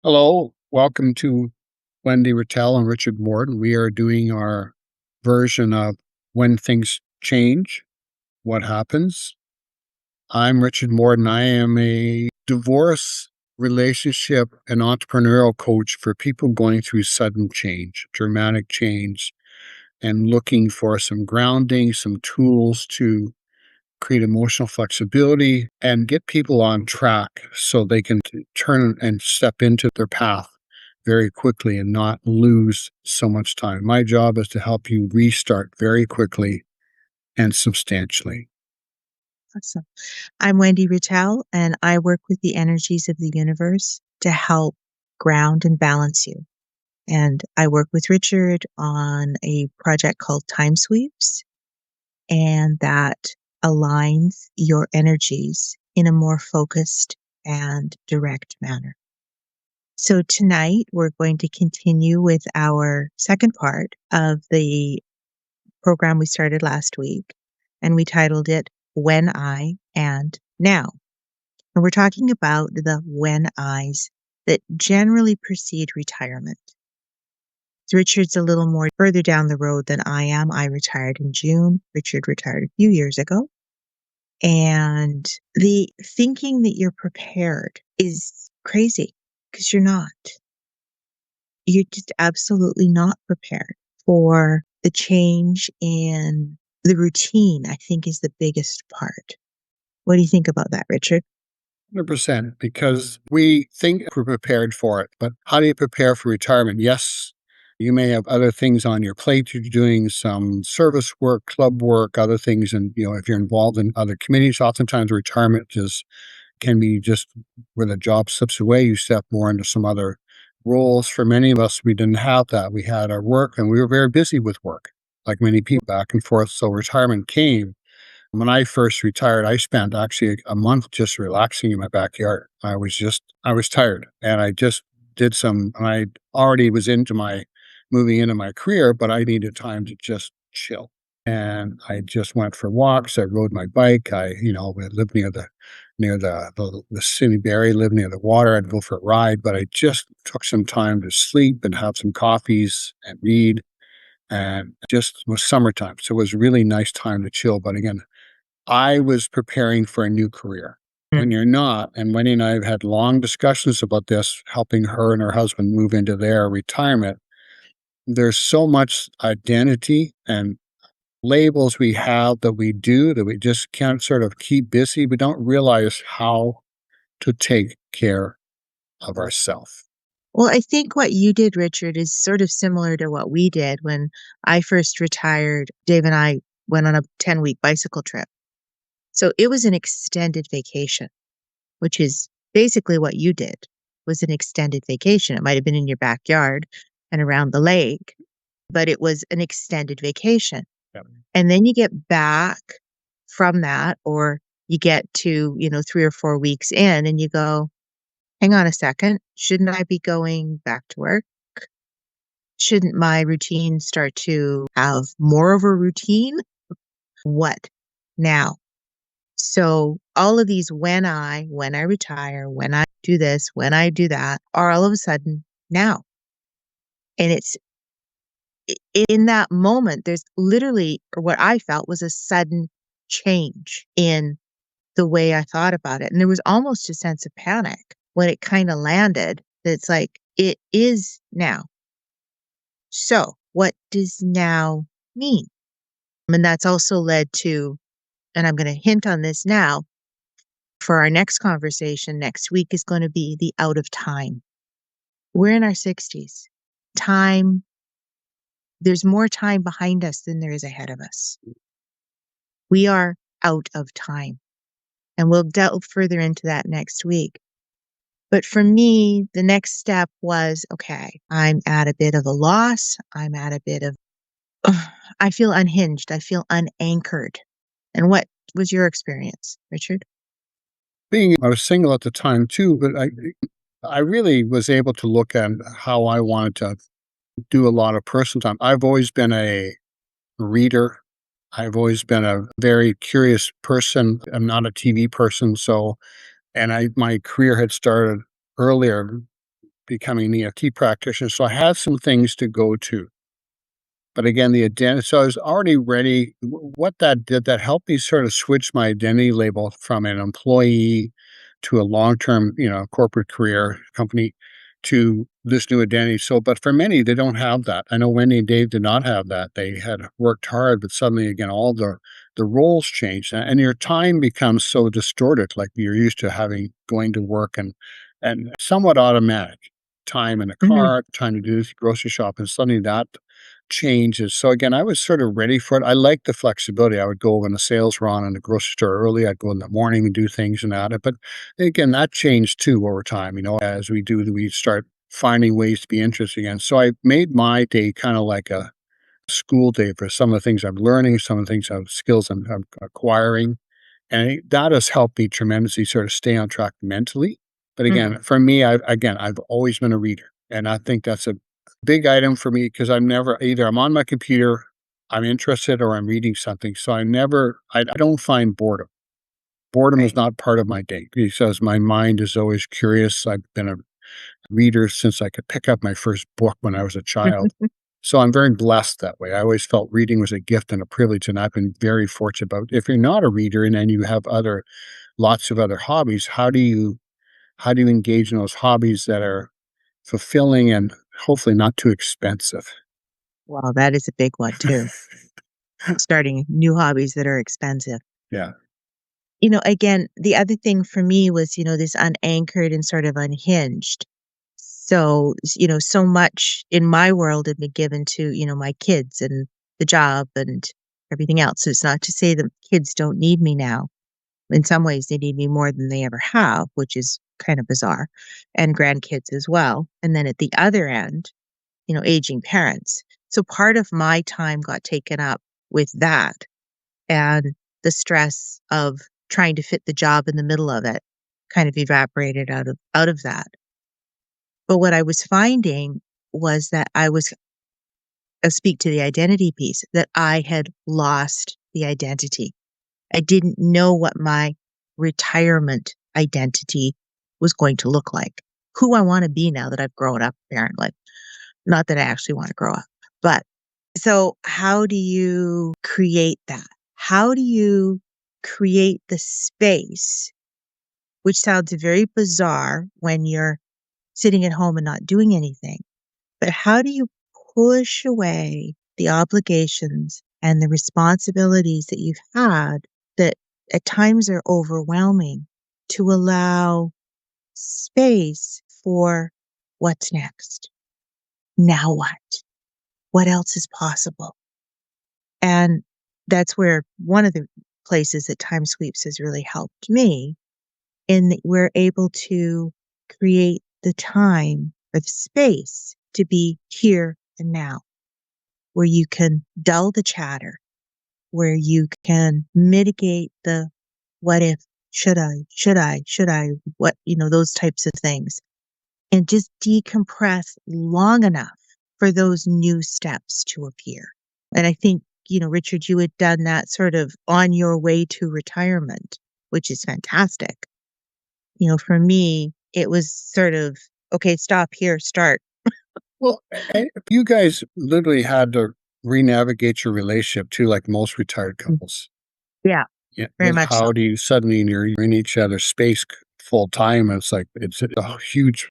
Hello, welcome to Wendy Rattel and Richard Morton. We are doing our version of When Things Change, What Happens. I'm Richard Morton. I am a divorce, relationship, and entrepreneurial coach for people going through sudden change, dramatic change, and looking for some grounding, some tools to create emotional flexibility and get people on track so they can turn and step into their path very quickly and not lose so much time. My job is to help you restart very quickly and substantially. Awesome. I'm Wendy Rattel, and I work with the energies of the universe to help ground and balance you. And I work with Richard on a project called Time Sweeps, and that aligns your energies in a more focused and direct manner. So tonight, we're going to continue with our second part of the program we started last week, and we titled it When I and Now. And we're talking about the when I's that generally precede retirement. Richard's a little more further down the road than I am. I retired in June. Richard retired a few years ago. And the thinking that you're prepared is crazy because you're not. You're just absolutely not prepared for the change in the routine, I think, is the biggest part. What do you think about that, Richard? 100%, because we think we're prepared for it, but how do you prepare for retirement? Yes, you may have other things on your plate. You're doing some service work, club work, other things, and if you're involved in other communities, oftentimes retirement can be just where the job slips away. You step more into some other roles. For many of us, we didn't have that. We had our work, and we were very busy with work, like many people, back and forth. So retirement came. When I first retired, I spent actually a month just relaxing in my backyard. I was tired, and I just and I already was moving into my career, but I needed time to just chill. And I just went for walks. I rode my bike. We lived near the city Barrie, lived near the water. I'd go for a ride, but I just took some time to sleep and have some coffees and read. And just was summertime. So it was a really nice time to chill. But again, I was preparing for a new career. When you're not, and Wendy and I have had long discussions about this, helping her and her husband move into their retirement, there's so much identity and labels we have that we do that we just can't sort of keep busy. We don't realize how to take care of ourselves. Well, I think what you did, Richard, is sort of similar to what we did when I first retired. Dave and I went on a 10-week bicycle trip. So it was an extended vacation, which is basically what you did, was an extended vacation. It might have been in your backyard and around the lake, but it was an extended vacation. Yep. And then you get back from that, or you get to, 3 or 4 weeks in and you go, hang on a second, shouldn't I be going back to work? Shouldn't my routine start to have more of a routine? What now? So all of these when I retire, when I do this, when I do that, are all of a sudden now. And it's in that moment, there's literally, or what I felt was a sudden change in the way I thought about it. And there was almost a sense of panic when it kind of landed. It's like, it is now. So what does now mean? And that's also led to, and I'm going to hint on this now, for our next conversation next week is going to be the out of time. We're in our 60s. Time, there's more time behind us than there is ahead of us. We are out of time. And we'll delve further into that next week. But for me, the next step was, okay, I'm at a bit of a loss. I'm at a bit of, I feel unhinged. I feel unanchored. And what was your experience, Richard? I was single at the time too, but I really was able to look at how I wanted to do a lot of personal time. I've always been a reader. I've always been a very curious person. I'm not a TV person, my career had started earlier becoming, key practitioner. So I had some things to go to. But again, the identity, so I was already ready. What that did, that helped me sort of switch my identity label from an employee to a long-term, corporate career company to this new identity. So, but for many, they don't have that. I know Wendy and Dave did not have that. They had worked hard, but suddenly again, all the roles changed, and your time becomes so distorted. Like you're used to having going to work and somewhat automatic time in a Mhm. car, time to do grocery shop, and suddenly that changes. So again, I was sort of ready for it. I like the flexibility. I would go when the sales were on in the grocery store early. I'd go in the morning and do things and that. But again, that changed too over time. As we start finding ways to be interesting. And so I made my day kind of like a school day for some of the things I'm learning, some of the things skills I'm acquiring. And that has helped me tremendously sort of stay on track mentally. But Mm, again, for me, I've always been a reader. And I think that's a big item for me because I'm never either I'm on my computer, I'm interested, or I'm reading something. So I don't find boredom. Boredom is right. not part of my day because my mind is always curious. I've been a reader since I could pick up my first book when I was a child. So I'm very blessed that way. I always felt reading was a gift and a privilege, and I've been very fortunate about. If you're not a reader and then you have lots of other hobbies, how do you engage in those hobbies that are fulfilling and hopefully not too expensive? Well, that is a big one too, starting new hobbies that are expensive. Yeah. Again, the other thing for me was, this unanchored and sort of unhinged. So, so much in my world had been given to, my kids and the job and everything else. So it's not to say that kids don't need me now. In some ways, they need me more than they ever have, which is kind of bizarre, and grandkids as well. And then at the other end, aging parents. So part of my time got taken up with that and the stress of trying to fit the job in the middle of it kind of evaporated out of that. But what I was finding was that speak to the identity piece, that I had lost the identity. I didn't know what my retirement identity was going to look like, who I want to be now that I've grown up, apparently. Not that I actually want to grow up. But so, how do you create that? How do you create the space, which sounds very bizarre when you're sitting at home and not doing anything? But how do you push away the obligations and the responsibilities that you've had that at times are overwhelming to allow space for what's next? Now what? What else is possible? And that's where one of the places that Time Sweeps has really helped me in that we're able to create the time or the space to be here and now, where you can dull the chatter, where you can mitigate the what if, should I, what, those types of things, and just decompress long enough for those new steps to appear. And I think, Richard, you had done that sort of on your way to retirement, which is fantastic. For me, it was sort of, okay, stop here, start. Well, you guys literally had to re-navigate your relationship too, like most retired Mm. couples. Yeah, Yeah. very With much so. how do you suddenly you're in each other's space full time? And it's like it's a huge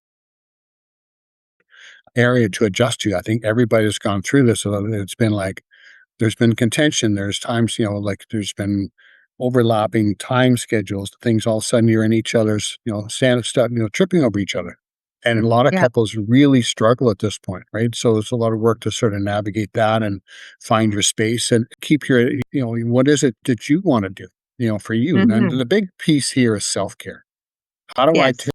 area to adjust to. I think everybody's gone through this. So it's been like there's been contention. There's times, like there's been overlapping time schedules, things all of a sudden you're in each other's, stand stuff, tripping over each other. And a lot of Yeah. couples really struggle at this point, right? So it's a lot of work to sort of navigate that and find your space and keep your, what is it that you want to do, for you? And Hmm. the big piece here is self care. How do I Yes.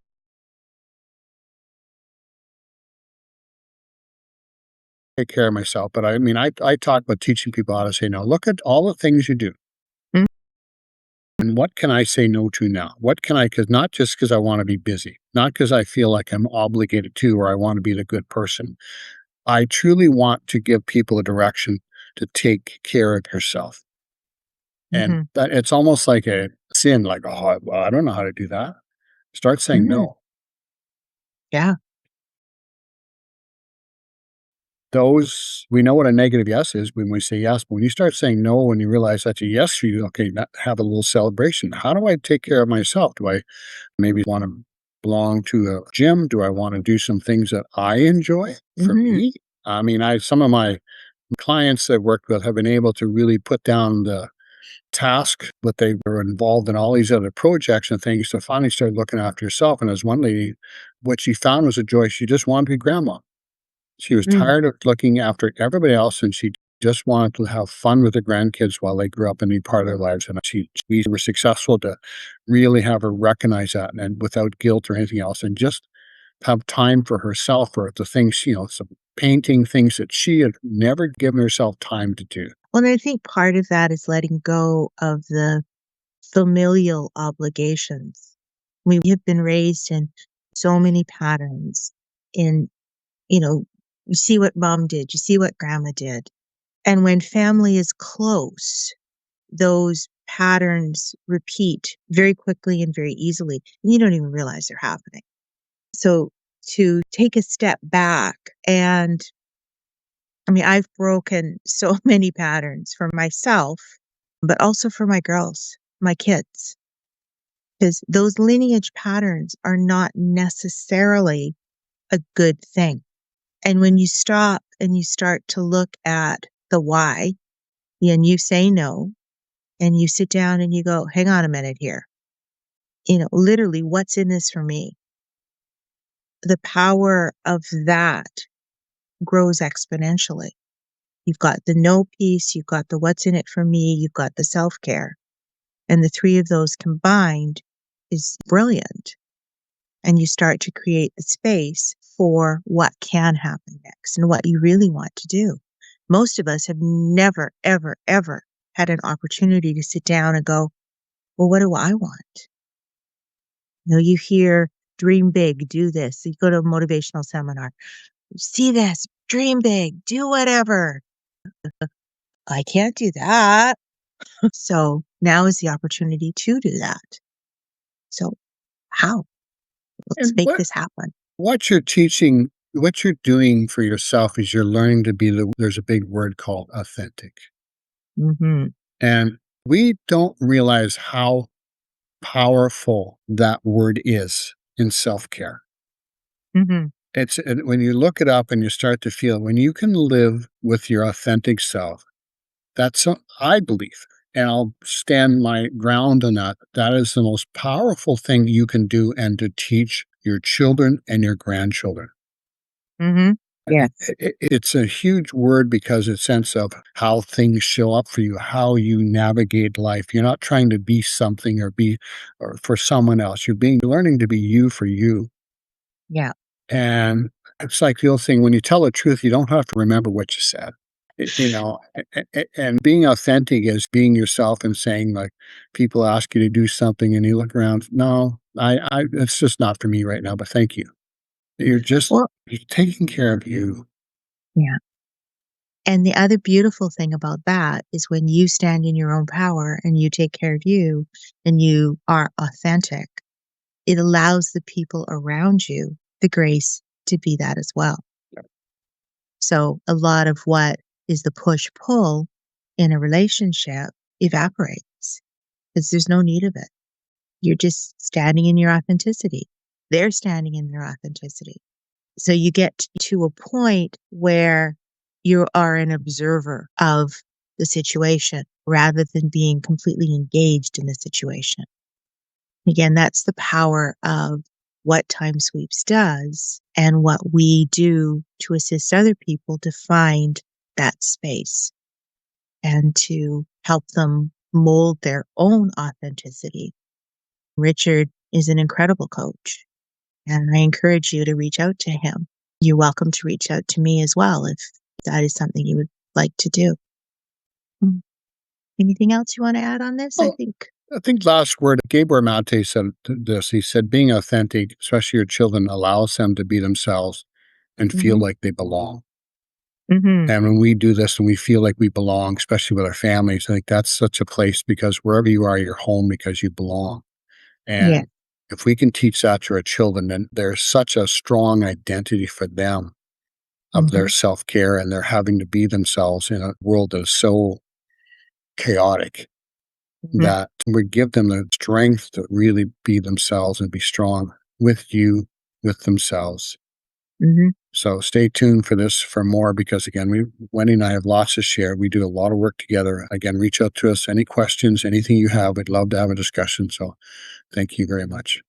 take care of myself? But I mean, I talk about teaching people how to say no. Look at all the things you do. Mm. And what can I say no to now? What can I, because not just because I want to be busy, not because I feel like I'm obligated to, or I want to be the good person. I truly want to give people a direction to take care of yourself. And Hmm. that it's almost like a sin, like, oh, well, I don't know how to do that. Start saying Hmm. no. Yeah. those we know what a negative yes is when we say yes, but when you start saying no and you realize that's a yes for you, okay, have a little celebration. How do I take care of myself? Do I maybe want to belong to a gym? Do I want to do some things that I enjoy for Mhm, me? I mean, I some of my clients I've worked with have been able to really put down the task, but they were involved in all these other projects and things. So finally started looking after herself. And as one lady, what she found was a joy. She just wanted to be grandma. She was mm. tired of looking after everybody else, and she just wanted to have fun with the grandkids while they grew up and be part of their lives. And we were successful to really have her recognize that and without guilt or anything else, and just have time for herself or the things, some painting things that she had never given herself time to do. Well, and I think part of that is letting go of the familial obligations. We have been raised in so many patterns in, you know, you see what mom did, you see what grandma did. And when family is close, those patterns repeat very quickly and very easily, and you don't even realize they're happening. So to take a step back and I mean, I've broken so many patterns for myself, but also for my girls, my kids, because those lineage patterns are not necessarily a good thing. And when you stop and you start to look at the why, and you say no, and you sit down and you go, hang on a minute here, literally, what's in this for me? The power of that grows exponentially. You've got the no piece, you've got the what's in it for me, you've got the self care. And the three of those combined is brilliant. And you start to create the space for what can happen next and what you really want to do. Most of us have never, ever, ever had an opportunity to sit down and go, well, what do I want? You hear dream big, do this. You go to a motivational seminar, see this, dream big, do whatever. I can't do that. So now is the opportunity to do that. So how? Let's And make this happen. what you're doing for yourself is you're learning to be there's a big word called authentic. Mhm. And we don't realize how powerful that word is in self care. Mhm. And when you look it up and you start to feel when you can live with your authentic self, I believe, and I'll stand my ground on that. That is the most powerful thing you can do and to teach your children and your grandchildren. Mhm. Yes. It's a huge word because it's sense of how things show up for you, how you navigate life. You're not trying to be something or for someone else. You're learning to be you for you. Yeah. And it's like the old thing, when you tell the truth, you don't have to remember what you said. And being authentic is being yourself and saying, like, people ask you to do something and you look around, no, it's just not for me right now, but thank you. Well, You're taking care of you. yeah. And the other beautiful thing about that is when you stand in your own power and you take care of you and you are authentic, it allows the people around you the grace to be that as well. So a lot of what is the push pull in a relationship evaporates because there's no need of it. You're just standing in your authenticity. They're standing in their authenticity. So you get to a point where you are an observer of the situation rather than being completely engaged in the situation. Again, that's the power of what Time Sweeps does and what we do to assist other people to find that space and to help them mold their own authenticity. Richard is an incredible coach, and I encourage you to reach out to him. You're welcome to reach out to me as well if that is something you would like to do. Mm. Anything else you want to add on this? I Well, think. I think last word, Gabor Mate said this. He said, being authentic, especially your children, allows them to be themselves and feel Hmm. like they belong. Hmm. And when we do this and we feel like we belong, especially with our families, I think that's such a place because wherever you are, you're home because you belong. Yeah. And if we can teach that to our children, then there's such a strong identity for them of their Mhm, self care, and they're having to be themselves in a world that is so chaotic mhm, that would give them the strength to really be themselves and be strong with you, with themselves. mhm. So stay tuned for this for more because again, Wendy and I have lots to share. We do a lot of work together. Again, reach out to us. Any questions, anything you have, we'd love to have a discussion. So thank you very much.